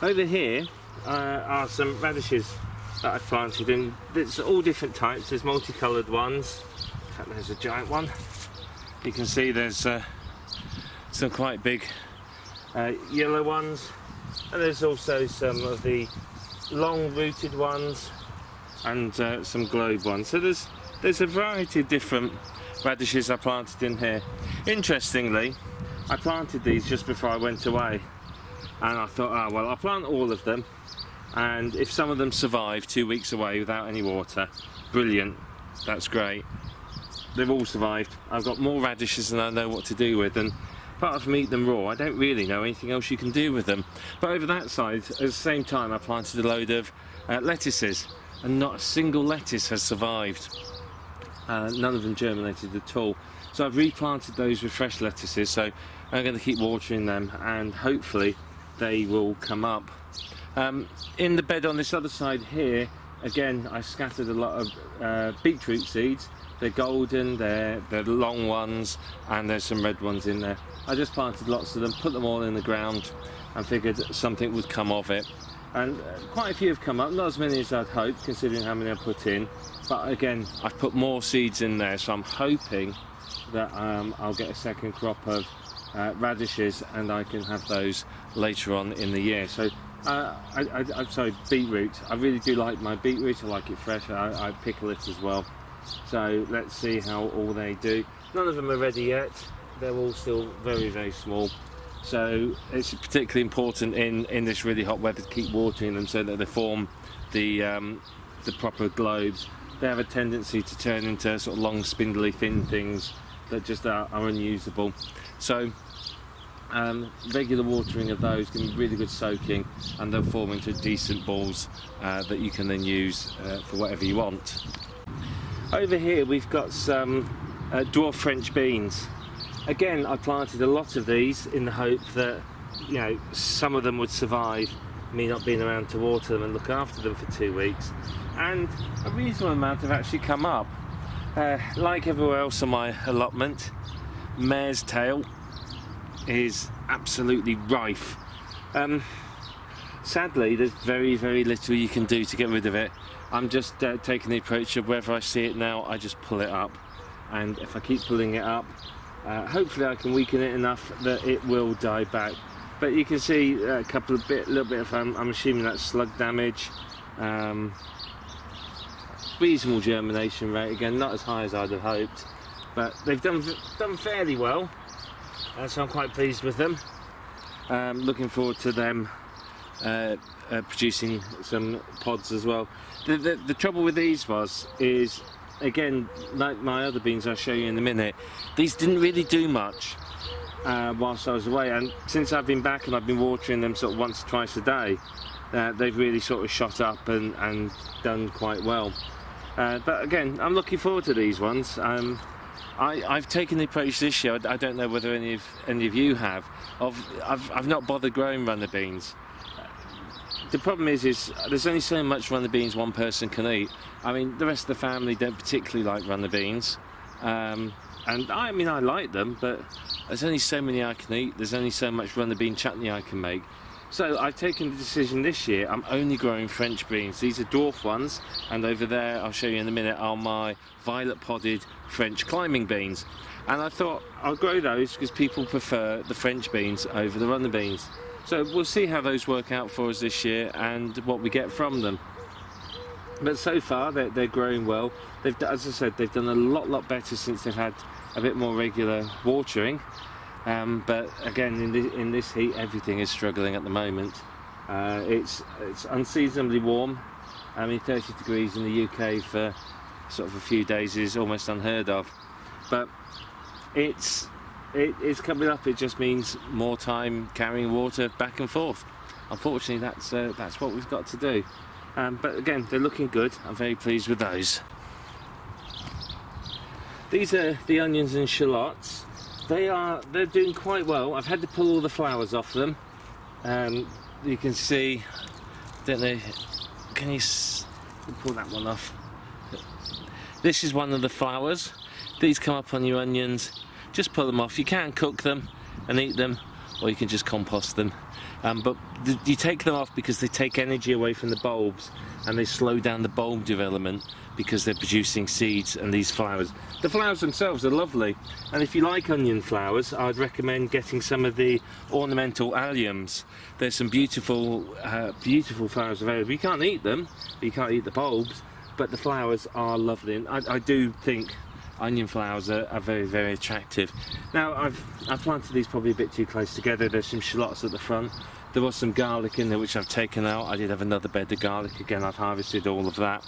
Over here are some radishes that I've planted in. It's all different types. There's multicoloured ones. In fact, there's a giant one. You can see there's some quite big yellow ones, and there's also some of the long-rooted ones and some globe ones. So there's a variety of different radishes I planted in here. Interestingly, I planted these just before I went away, and I thought, oh well, I'll plant all of them, and if some of them survive 2 weeks away without any water, brilliant, that's great. They've all survived. I've got more radishes than I know what to do with, and apart from eat them raw, I don't really know anything else you can do with them. But over that side, at the same time, I planted a load of lettuces, and not a single lettuce has survived. None of them germinated at all. So I've replanted those with fresh lettuces, so I'm going to keep watering them, and hopefully they will come up. In the bed on this other side here, again, I scattered a lot of beetroot seeds. They're golden, they're long ones, and there's some red ones in there. I just planted lots of them, put them all in the ground, and figured something would come of it. And quite a few have come up, not as many as I'd hoped, considering how many I put in. But again, I've put more seeds in there, so I'm hoping that I'll get a second crop of radishes, and I can have those later on in the year. So I'm sorry, beetroot. I really do like my beetroot. I like it fresh. I pickle it as well. So let's see how all they do. None of them are ready yet. They're all still very, very small. So it's particularly important in this really hot weather to keep watering them so that they form the proper globes. They have a tendency to turn into sort of long, spindly, thin things that just are unusable. So regular watering of those can be really good soaking, and they'll form into decent balls that you can then use for whatever you want. Over here we've got some dwarf French beans. Again, I planted a lot of these in the hope that, you know, some of them would survive me not being around to water them and look after them for 2 weeks, and a reasonable amount have actually come up. Like everywhere else on my allotment, mare's tail is absolutely rife. Sadly, there's very, very little you can do to get rid of it. I'm just taking the approach of wherever I see it now, I just pull it up, and if I keep pulling it up, hopefully I can weaken it enough that it will die back. But you can see a couple of little bit of I'm assuming that's slug damage. Reasonable germination rate, again not as high as I'd have hoped, but they've done fairly well, so I'm quite pleased with them. Looking forward to them producing some pods as well. The trouble with these is again, like my other beans I'll show you in a minute, these didn't really do much whilst I was away, and since I've been back and I've been watering them sort of once or twice a day, they've really sort of shot up and done quite well. But again, I'm looking forward to these ones. I've taken the approach this year, I don't know whether any of you have, I've not bothered growing runner beans. The problem is there's only so much runner beans one person can eat. I mean, the rest of the family don't particularly like runner beans, and I mean I like them, but there's only so many I can eat. There's only so much runner bean chutney I can make. So I've taken the decision this year, I'm only growing French beans. These are dwarf ones, and over there, I'll show you in a minute, are my violet podded French climbing beans. And I thought I'll grow those because people prefer the French beans over the runner beans. So we'll see how those work out for us this year and what we get from them. But so far they're growing well. As I said, they've done a lot better since they've had a bit more regular watering. But again, in this heat, everything is struggling at the moment. It's unseasonably warm. I mean, 30 degrees in the UK for sort of a few days is almost unheard of. But it's coming up. It just means more time carrying water back and forth. Unfortunately, that's what we've got to do. But again, they're looking good. I'm very pleased with those. These are the onions and shallots. They're doing quite well. I've had to pull all the flowers off them. You can see, don't know, can you pull that one off? This is one of the flowers. These come up on your onions. just pull them off. You can cook them and eat them, or you can just compost them. But you take them off because they take energy away from the bulbs, and they slow down the bulb development because they're producing seeds and these flowers. The flowers themselves are lovely, and if you like onion flowers, I'd recommend getting some of the ornamental alliums. There's some beautiful, beautiful flowers available. You can't eat them, you can't eat the bulbs, but the flowers are lovely, and I do think onion flowers are very, very attractive. Now I've planted these probably a bit too close together. There's some shallots at the front. There was some garlic in there which I've taken out. I did have another bed of garlic. Again, I've harvested all of that.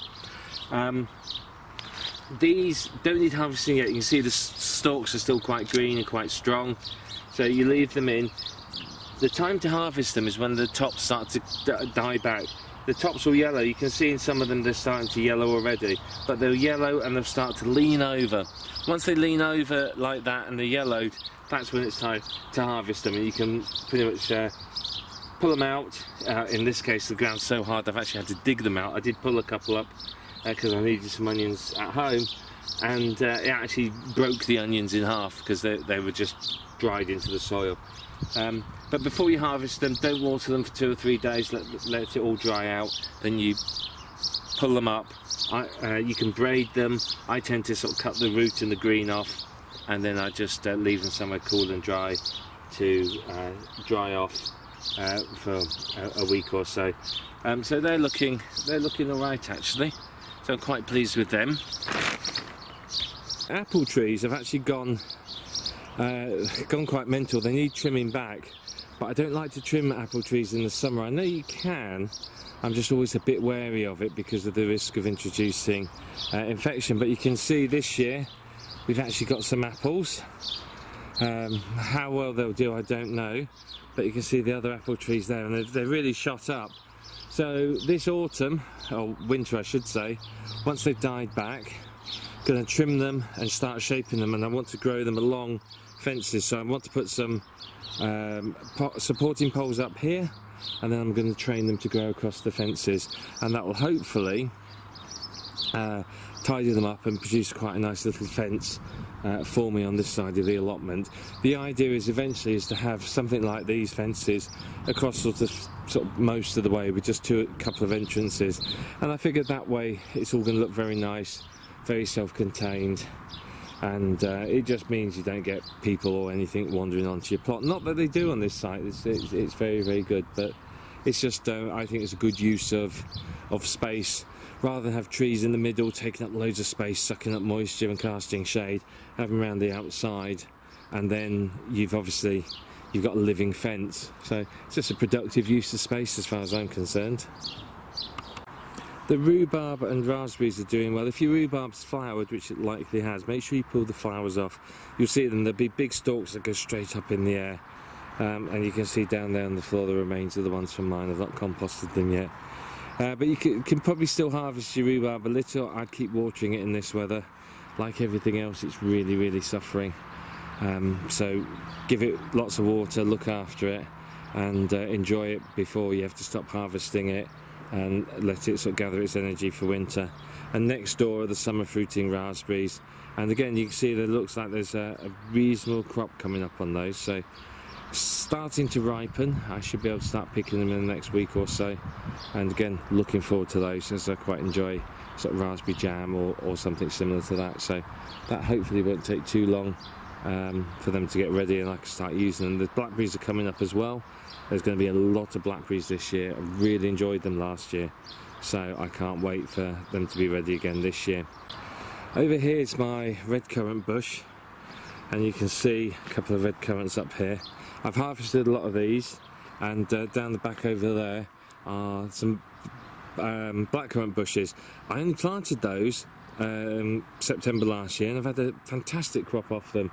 These don't need harvesting yet. You can see the stalks are still quite green and quite strong, so you leave them in. The time to harvest them is when the tops start to die back. The tops will yellow. You can see in some of them they're starting to yellow already, but they'll yellow and they'll start to lean over. Once they lean over like that and they're yellowed, that's when it's time to harvest them, and you can pretty much pull them out. In this case, the ground's so hard I've actually had to dig them out. I did pull a couple up because I needed some onions at home, and it actually broke the onions in half because they were just dried into the soil. But before you harvest them, don't water them for 2 or 3 days, let it all dry out, then you pull them up. You can braid them. I tend to sort of cut the root and the green off, and then I just leave them somewhere cool and dry to dry off for a week or so. So they're looking alright actually, so I'm quite pleased with them. Apple trees have actually gone quite mental. They need trimming back, but I don't like to trim apple trees in the summer. I know you can, I'm just always a bit wary of it because of the risk of introducing infection. But you can see this year we've actually got some apples. How well they'll do I don't know, but you can see the other apple trees there, and they're really shot up. So this autumn, or winter I should say, once they've died back, I'm going to trim them and start shaping them, and I want to grow them along fences. So I want to put some supporting poles up here, and then I'm going to train them to grow across the fences, and that will hopefully tidy them up and produce quite a nice little fence for me on this side of the allotment. The idea is eventually to have something like these fences across sort of most of the way, with just a couple of entrances, and I figured that way it's all going to look very nice, very self-contained, and it just means you don't get people or anything wandering onto your plot. Not that they do on this site, it's very, very good, but it's just I think it's a good use of space. Rather than have trees in the middle taking up loads of space, sucking up moisture and casting shade, have them around the outside, and then you've got a living fence. So it's just a productive use of space as far as I'm concerned. The rhubarb and raspberries are doing well. If your rhubarb's flowered, which it likely has, make sure you pull the flowers off. You'll see them, there'll be big stalks that go straight up in the air. And you can see down there on the floor the remains of the ones from mine. I've not composted them yet. But you can probably still harvest your rhubarb a little. I'd keep watering it in this weather. Like everything else, it's really, really suffering. So give it lots of water, look after it, and enjoy it before you have to stop harvesting it and let it sort of gather its energy for winter. And next door are the summer fruiting raspberries, and again you can see that it looks like there's a reasonable crop coming up on those, so starting to ripen. I should be able to start picking them in the next week or so, and again looking forward to those, as I quite enjoy sort of raspberry jam or something similar to that. So that hopefully won't take too long for them to get ready and I can start using them. The blackberries are coming up as well. There's going to be a lot of blackberries this year. I really enjoyed them last year, so I can't wait for them to be ready again this year. Over here is my red currant bush, and you can see a couple of red currants up here. I've harvested a lot of these, and down the back over there are some blackcurrant bushes. I only planted those September last year, and I've had a fantastic crop off them.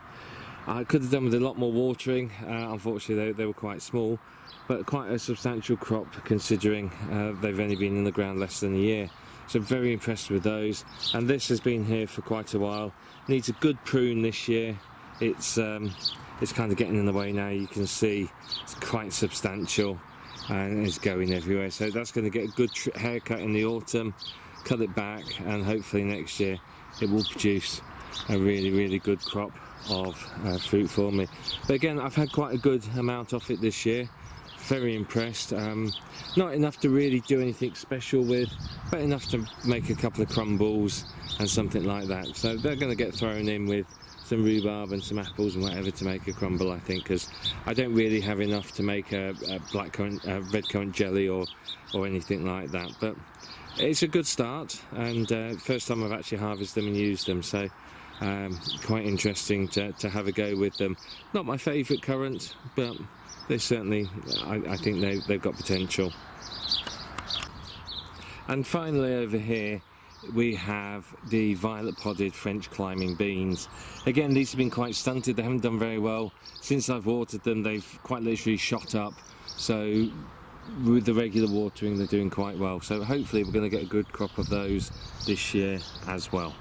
I could have done with a lot more watering. Unfortunately they were quite small, but quite a substantial crop considering they've only been in the ground less than a year. So I'm very impressed with those, and this has been here for quite a while. Needs a good prune this year. It's kind of getting in the way now. You can see it's quite substantial and it's going everywhere, so that's going to get a good haircut in the autumn, cut it back, and hopefully next year it will produce a really, really good crop. of fruit for me. But again, I've had quite a good amount of it this year. Very impressed. Not enough to really do anything special with, but enough to make a couple of crumbles and something like that. So they're going to get thrown in with some rhubarb and some apples and whatever to make a crumble, I think, because I don't really have enough to make a red currant jelly or anything like that. But it's a good start, and first time I've actually harvested them and used them, so quite interesting to have a go with them. Not my favourite currant, but they certainly, I think they've got potential. And finally over here we have the violet podded French climbing beans. Again, these have been quite stunted, they haven't done very well. Since I've watered them, they've quite literally shot up, so with the regular watering they're doing quite well. So hopefully we're going to get a good crop of those this year as well.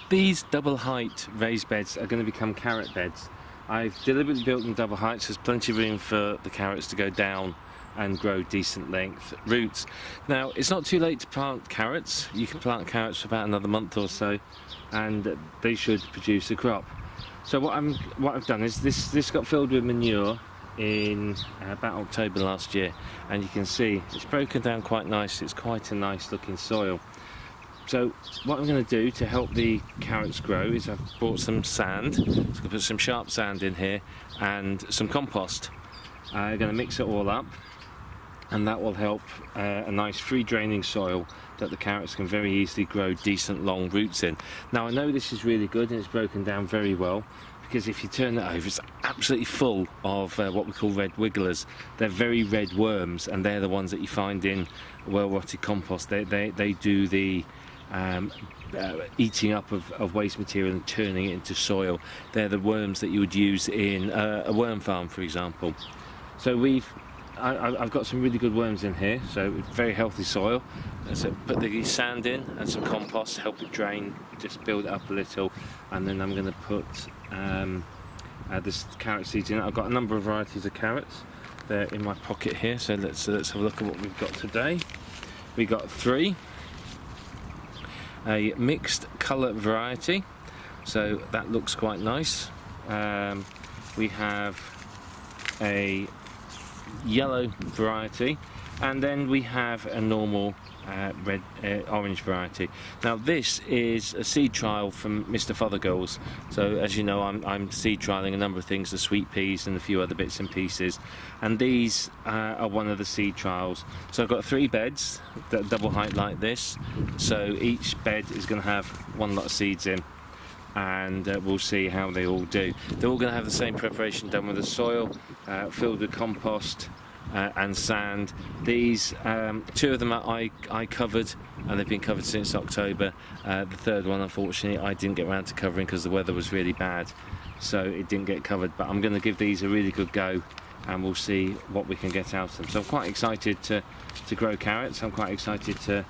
These double height raised beds are going to become carrot beds. I've deliberately built them double heights, there's plenty of room for the carrots to go down and grow decent length roots. Now, it's not too late to plant carrots. You can plant carrots for about another month or so, and they should produce a crop. So what I've done is this got filled with manure in about October last year, and you can see it's broken down quite nicely. It's quite a nice looking soil. So what I'm going to do to help the carrots grow is I've bought some sand. So I'm going to put some sharp sand in here and some compost. I'm going to mix it all up, and that will help a nice free draining soil that the carrots can very easily grow decent long roots in. Now I know this is really good and it's broken down very well, because if you turn it over, it's absolutely full of what we call red wigglers. They're very red worms, and they're the ones that you find in well rotted compost. They do the eating up of waste material and turning it into soil. They're the worms that you would use in a worm farm, for example. So I've got some really good worms in here, so very healthy soil. So put the sand in and some compost, help it drain, just build it up a little, and then I'm going to put this carrot seeds in. I've got a number of varieties of carrots. They're in my pocket here, so let's have a look at what we've got today. We got 3. A mixed colour variety, so that looks quite nice. We have a yellow variety, and then we have a normal orange variety. Now this is a seed trial from Mr. Fothergill's. So as you know, I'm seed trialling a number of things, the sweet peas and a few other bits and pieces, and these are one of the seed trials. So I've got 3 beds that double height like this, so each bed is going to have one lot of seeds in, and we'll see how they all do. They're all going to have the same preparation done with the soil, filled with compost and sand. These 2 of them I covered, and they've been covered since October. The 3rd one, unfortunately, I didn't get around to covering because the weather was really bad, so it didn't get covered. But I'm going to give these a really good go, and we'll see what we can get out of them. So I'm quite excited to grow carrots. I'm quite excited to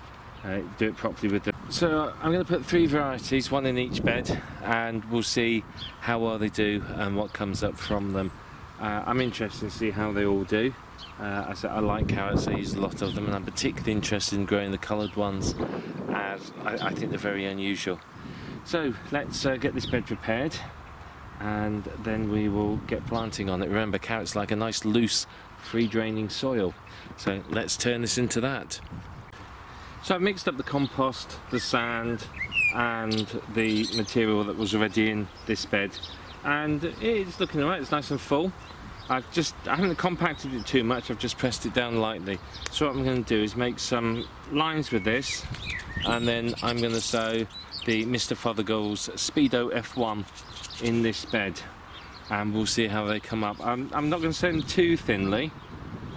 do it properly with them. So I'm going to put 3 varieties, 1 in each bed, and we'll see how well they do and what comes up from them. I'm interested to see how they all do. I like carrots, I use a lot of them, and I'm particularly interested in growing the coloured ones, as I think they're very unusual. So let's get this bed prepared, and then we will get planting on it. Remember, carrots like a nice loose free draining soil, so let's turn this into that. So I've mixed up the compost, the sand and the material that was already in this bed, and it's looking alright. It's nice and full. I haven't compacted it too much, I've just pressed it down lightly. So what I'm going to do is make some lines with this, and then I'm going to sow the Mr. Fothergill's Speedo F1 in this bed, and we'll see how they come up. I'm not going to sow them too thinly.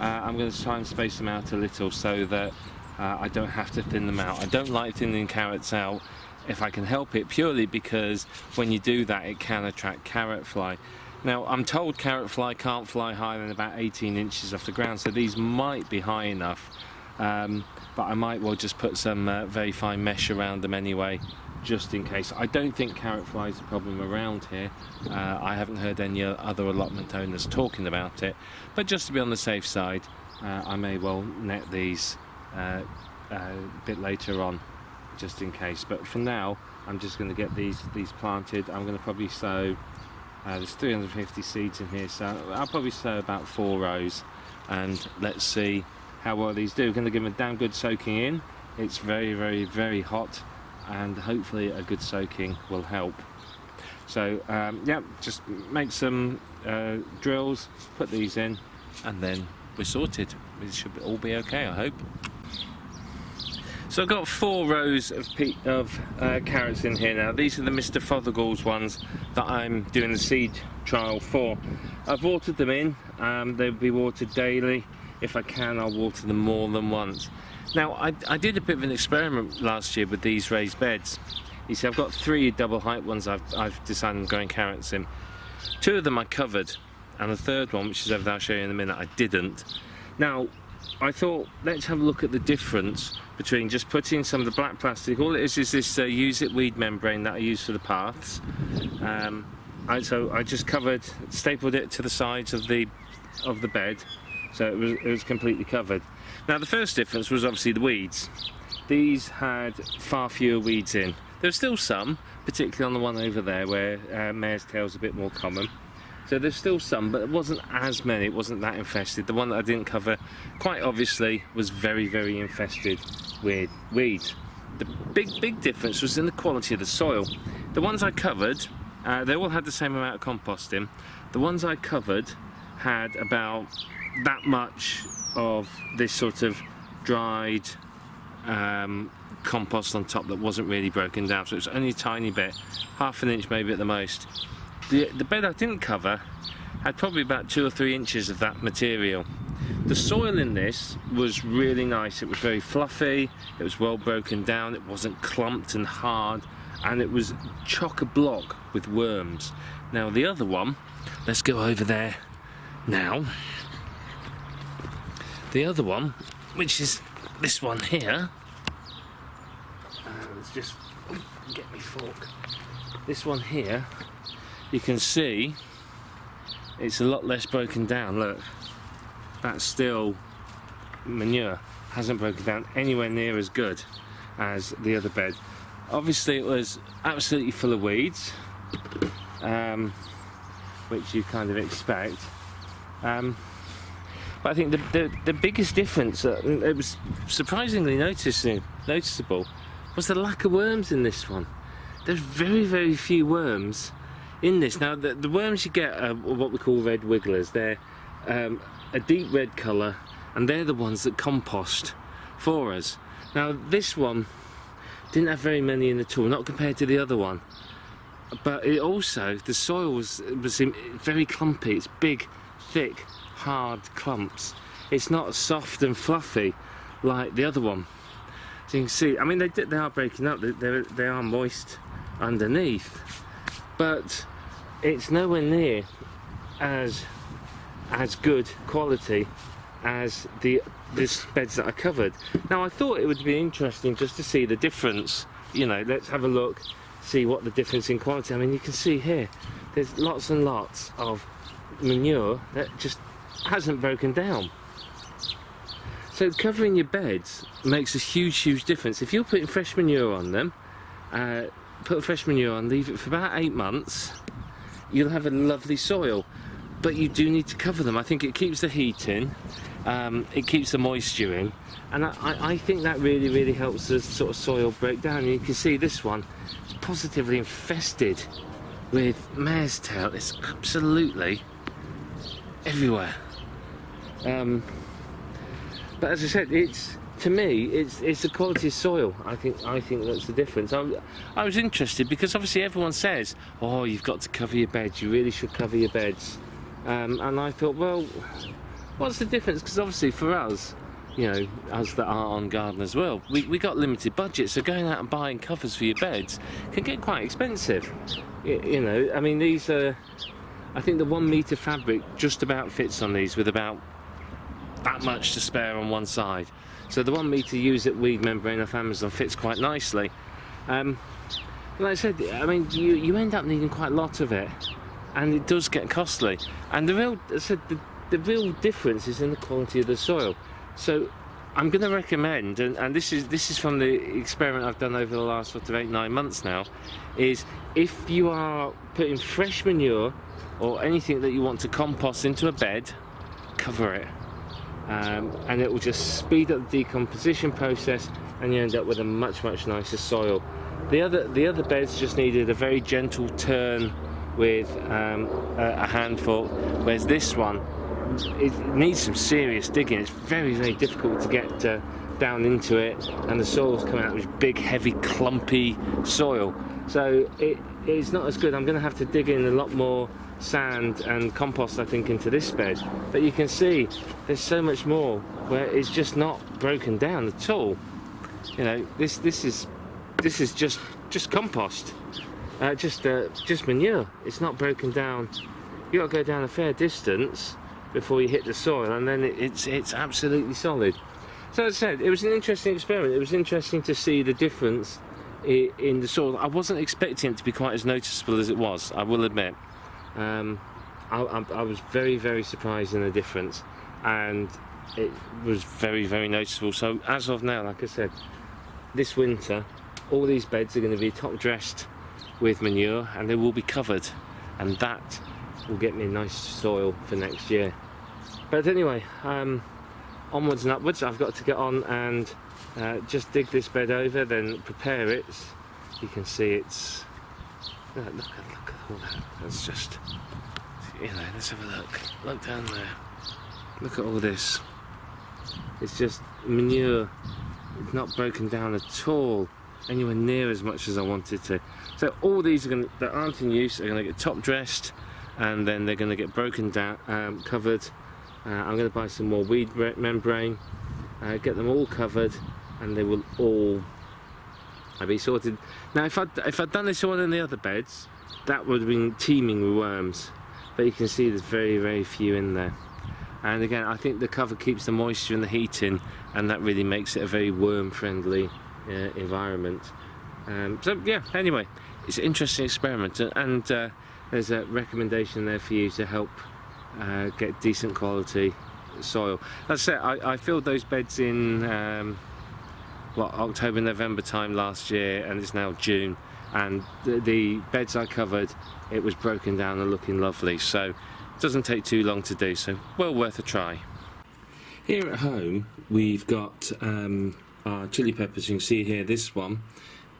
I'm going to try and space them out a little so that I don't have to thin them out. I don't like thinning carrots out if I can help it, purely because when you do that it can attract carrot fly. Now I'm told carrot fly can't fly higher than about 18 inches off the ground, so these might be high enough, but I might well just put some very fine mesh around them anyway, just in case. I don't think carrot fly is a problem around here. I haven't heard any other allotment owners talking about it, but just to be on the safe side, I may well net these a bit later on, just in case. But for now, I'm just going to get these planted. I'm going to probably sow, there's 350 seeds in here, so I'll probably sow about 4 rows, and let's see how well these do. We're going to give them a damn good soaking in. It's very, very, very hot, and hopefully a good soaking will help. So yeah, just make some drills, put these in, and then we're sorted. It should all be okay, I hope. So I've got 4 rows of carrots in here now. These are the Mr. Fothergill's ones that I'm doing the seed trial for. I've watered them in. They'll be watered daily. If I can, I'll water them more than once. Now, I did a bit of an experiment last year with these raised beds. You see, I've got 3 double height ones I've decided I'm growing carrots in. 2 of them I covered, and the 3rd one, which is over there, I'll show you in a minute, I didn't. Now, I thought, let's have a look at the difference between just putting some of the black plastic. All it is this use it weed membrane that I use for the paths. So I just stapled it to the sides of the bed, so it was completely covered. Now the first difference was obviously the weeds. These had far fewer weeds in. There were still some, particularly on the one over there where mare's tail's a bit more common. So there's still some, but it wasn't as many, it wasn't that infested. The one that I didn't cover, quite obviously, was very, very infested with weeds. The big difference was in the quality of the soil. The ones I covered, they all had the same amount of compost in. The ones I covered had about that much of this sort of dried compost on top that wasn't really broken down, so it was only a tiny bit, half an inch maybe at the most. The bed I didn't cover had probably about 2 or 3 inches of that material. The soil in this was really nice. It was very fluffy, it was well broken down, it wasn't clumped and hard, and it was chock-a-block with worms. Now the other one, let's go over there now. The other one, which is this one here, let's just get me fork. This one here, you can see it's a lot less broken down. Look, that's still manure, hasn't broken down anywhere near as good as the other bed. Obviously it was absolutely full of weeds, which you kind of expect, but I think the biggest difference, it was surprisingly noticeable, was the lack of worms in this one. There's very, very few worms in this. Now the worms you get are what we call red wigglers. They're a deep red colour, and they're the ones that compost for us. Now this one didn't have very many in at all, not compared to the other one, but it also, the soil was very clumpy. It's big, thick, hard clumps. It's not soft and fluffy like the other one. So you can see, I mean, they are breaking up, they are moist underneath, but it's nowhere near as good quality as this beds that I covered. Now I thought it would be interesting just to see the difference. You know, let's have a look, see what the difference in quality. I mean, you can see here, there's lots and lots of manure that just hasn't broken down. So covering your beds makes a huge difference. If you're putting fresh manure on them, put fresh manure on, leave it for about 8 months, you'll have a lovely soil. But you do need to cover them. I think it keeps the heat in, it keeps the moisture in, and I think that really helps the sort of soil break down. And you can see this one is positively infested with mare's tail. It's absolutely everywhere. But as I said, to me, it's the quality of soil. I think that's the difference. I was interested because obviously everyone says, oh, you've got to cover your beds, you really should cover your beds. And I thought, well, what's the difference? Because obviously for us, you know, us that are on garden as well, we got limited budget, so going out and buying covers for your beds can get quite expensive. You know, I mean, these are, I think the 1 metre fabric just about fits on these, with about that much to spare on one side. So the 1 metre use it weed membrane off Amazon fits quite nicely. Like I said, I mean, you end up needing quite a lot of it, and it does get costly. And the real difference is in the quality of the soil. So I'm going to recommend, and this is from the experiment I've done over the last sort of 8-9 months now, is if you are putting fresh manure or anything that you want to compost into a bed, cover it, and it will just speed up the decomposition process, and you end up with a much nicer soil. The other beds just needed a very gentle turn with a handful, whereas this one, it needs some serious digging. It's very difficult to get down into it, and the soil's coming out with big, heavy, clumpy soil. So it's not as good. I'm going to have to dig in a lot more sand and compost, I think, into this bed. But you can see there's so much more where it's just not broken down at all. You know, this is just compost, just manure. It's not broken down. You got to go down a fair distance before you hit the soil, and then it's absolutely solid. So as I said, it was an interesting experiment. It was interesting to see the difference in the soil. I wasn't expecting it to be quite as noticeable as it was, I will admit. I was very surprised in the difference, and it was very noticeable. So as of now, like I said, this winter all these beds are going to be top dressed with manure, and they will be covered, and that will get me a nice soil for next year. But anyway, onwards and upwards. I've got to get on and just dig this bed over, then prepare it. You can see it's look at all that. That's just, you know, let's have a look down there. Look at all this. It's just manure. It's not broken down at all, anywhere near as much as I wanted to. So all these that aren't in use are going to get top dressed, and then they're going to get broken down, covered. I'm going to buy some more weed membrane, get them all covered, and they will all be sorted. Now if I'd done this all in the other beds, that would have been teeming with worms, but you can see there's very few in there. And again, I think the cover keeps the moisture and the heat in, and that really makes it a very worm friendly environment. So yeah, anyway, it's an interesting experiment, and there's a recommendation there for you to help get decent quality soil. As I said, I filled those beds in October, November time last year, and it's now June, and the beds I covered, it was broken down and looking lovely. So it doesn't take too long to do, so well worth a try. Here at home we've got our chili peppers. You can see here, this one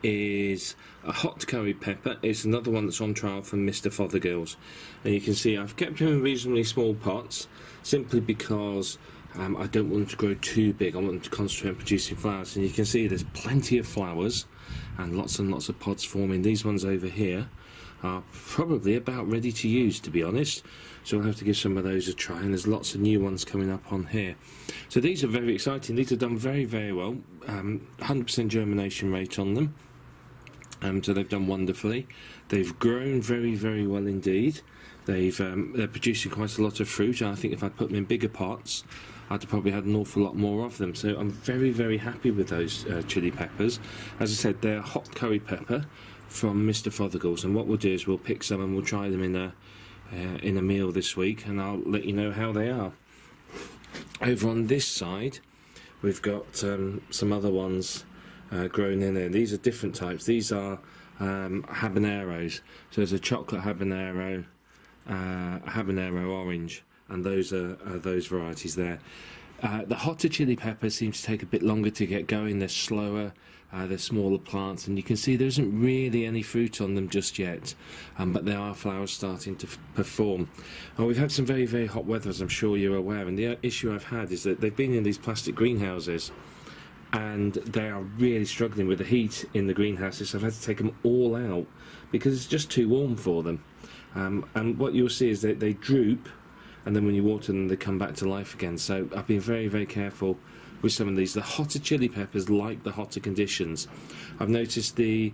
is a hot curry pepper. It's another one that's on trial from Mr. Fothergill's, and you can see I've kept them in reasonably small pots simply because I don't want them to grow too big. I want them to concentrate on producing flowers, and you can see there's plenty of flowers and lots of pods forming. These ones over here are probably about ready to use, to be honest, so I'll have to give some of those a try, and there's lots of new ones coming up on here. So these are very exciting. These are done very well, 100% germination rate on them, so they've done wonderfully. They've grown very well indeed. They're producing quite a lot of fruit, and I think if I put them in bigger pots I'd have probably had an awful lot more of them. So I'm very happy with those chili peppers. As I said, they're hot curry pepper from Mr. Fothergill's, and what we'll do is we'll pick some and we'll try them in a meal this week, and I'll let you know how they are. Over on this side we've got some other ones grown in there. These are different types. These are habaneros. So there's a chocolate habanero, a habanero orange, and those are those varieties there. The hotter chili peppers seem to take a bit longer to get going. They're slower, they're smaller plants, and you can see there isn't really any fruit on them just yet, but there are flowers starting to perform. We've had some very hot weather, as I'm sure you're aware, and the issue I've had is that they've been in these plastic greenhouses, and they are really struggling with the heat in the greenhouses, so I've had to take them all out because it's just too warm for them. And what you'll see is that they droop, and then when you water them they come back to life again. So I've been very careful with some of these. The hotter chili peppers like the hotter conditions. I've noticed these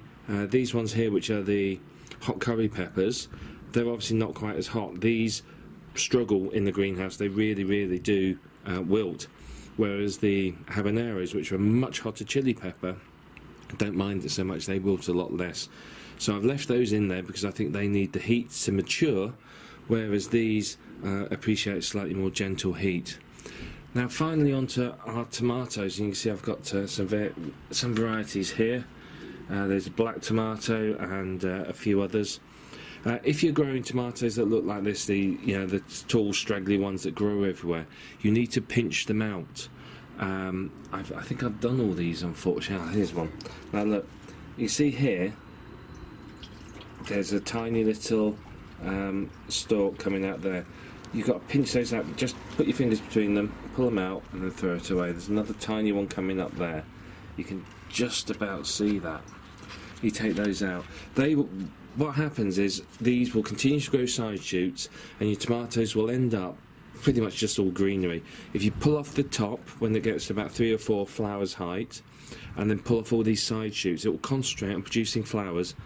ones here, which are the hot curry peppers, they're obviously not quite as hot. These struggle in the greenhouse. They really do wilt, whereas the habaneros, which are a much hotter chili pepper, don't mind it so much. They wilt a lot less. So I've left those in there because I think they need the heat to mature, whereas these appreciate slightly more gentle heat. Now finally onto our tomatoes. You can see I've got some varieties here. There's a black tomato and a few others. If you're growing tomatoes that look like this, the tall straggly ones that grow everywhere, you need to pinch them out. I think I've done all these, unfortunately. Here's one. Now look, you see here there's a tiny little stalk coming out there. You've got to pinch those out. Just put your fingers between them, pull them out and then throw it away. There's another tiny one coming up there. You can just about see that. You take those out. What happens is these will continue to grow side shoots and your tomatoes will end up pretty much just all greenery. If you pull off the top when it gets to about 3 or 4 flowers height and then pull off all these side shoots, it will concentrate on producing flowers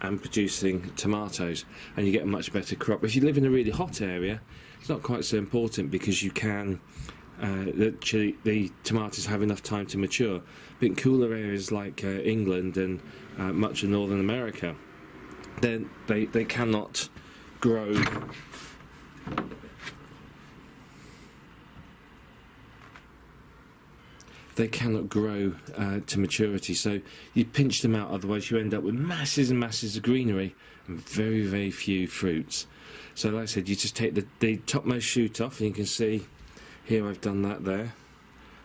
and producing tomatoes, and you get a much better crop. If you live in a really hot area, it's not quite so important because you can the tomatoes have enough time to mature. But in cooler areas like England and much of Northern America, then they cannot grow. They cannot grow to maturity, so you pinch them out, otherwise you end up with masses and masses of greenery and very, very few fruits. So like I said, you just take the topmost shoot off, and you can see here I've done that there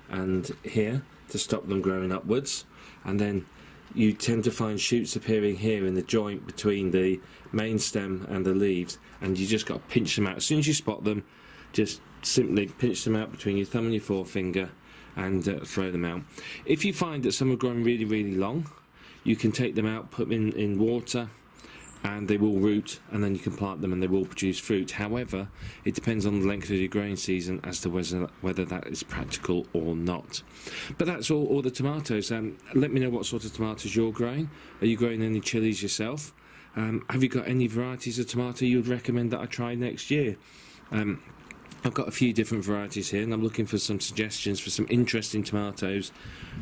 and here to stop them growing upwards, and then you tend to find shoots appearing here in the joint between the main stem and the leaves, and you just got to pinch them out. As soon as you spot them, just simply pinch them out between your thumb and your forefinger and throw them out. If you find that some are growing really, really long, you can take them out, put them in water, and they will root, and then you can plant them and they will produce fruit. However, it depends on the length of your growing season as to whether that is practical or not. But that's all the tomatoes. Let me know what sort of tomatoes you're growing. Are you growing any chilies yourself? Have you got any varieties of tomato you would recommend that I try next year? I've got a few different varieties here, and I'm looking for some suggestions for some interesting tomatoes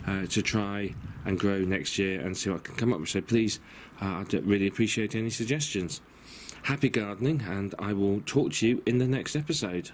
to try and grow next year and see what I can come up with. So please, I'd really appreciate any suggestions. Happy gardening, and I will talk to you in the next episode.